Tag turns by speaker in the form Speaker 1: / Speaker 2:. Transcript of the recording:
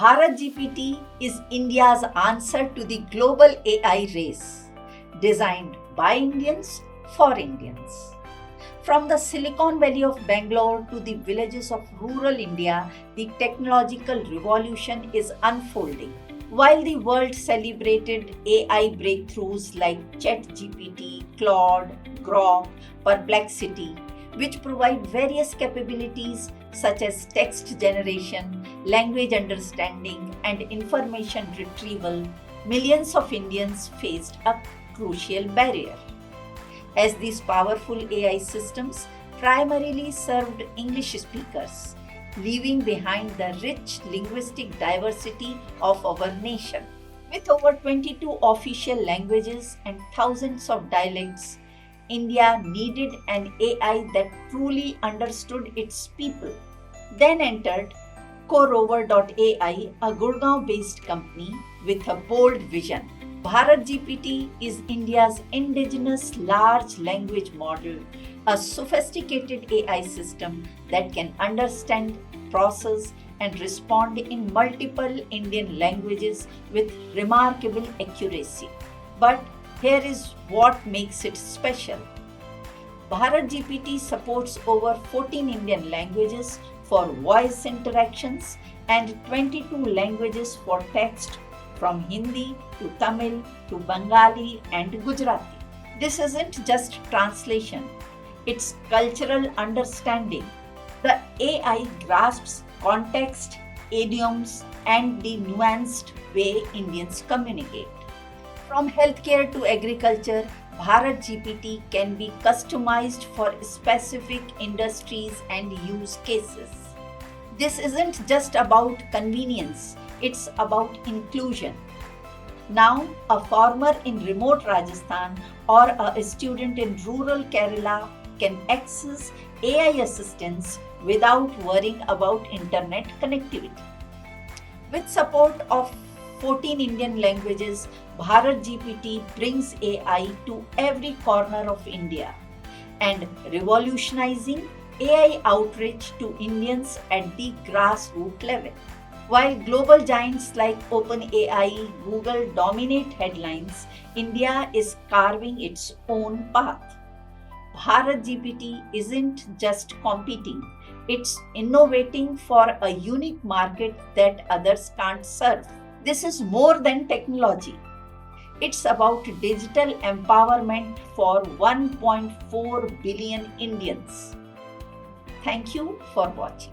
Speaker 1: Bharat GPT is India's answer to the global AI race, designed by Indians for Indians. From the Silicon Valley of Bangalore to the villages of rural India, the technological revolution is unfolding. While the world celebrated AI breakthroughs like ChatGPT, Claude, Grok, Perplexity, which provide various capabilities such as text generation, language understanding, and information retrieval, millions of Indians faced a crucial barrier. As these powerful AI systems primarily served English speakers, leaving behind the rich linguistic diversity of our nation. With over 22 official languages and thousands of dialects, India needed an AI that truly understood its people. Then entered CoRover.ai, a Gurgaon based company with a bold vision. Bharat GPT is India's indigenous large language model, a sophisticated AI system that can understand, process, and respond in multiple Indian languages with remarkable accuracy. But here is what makes it special. Bharat GPT supports over 14 Indian languages for voice interactions and 22 languages for text, from Hindi to Tamil to Bengali and Gujarati. This isn't just translation, it's cultural understanding. The AI grasps context, idioms, and the nuanced way Indians communicate. From healthcare to agriculture, Bharat GPT can be customized for specific industries and use cases. This isn't just about convenience, it's about inclusion. Now, a farmer in remote Rajasthan or a student in rural Kerala can access AI assistance without worrying about internet connectivity. With support of 14 Indian languages, Bharat GPT brings AI to every corner of India and revolutionizing AI outreach to Indians at the grassroots level. While global giants like OpenAI, Google dominate headlines, India is carving its own path. Bharat GPT isn't just competing, it's innovating for a unique market that others can't serve. This is more than technology. It's about digital empowerment for 1.4 billion Indians. Thank you for watching.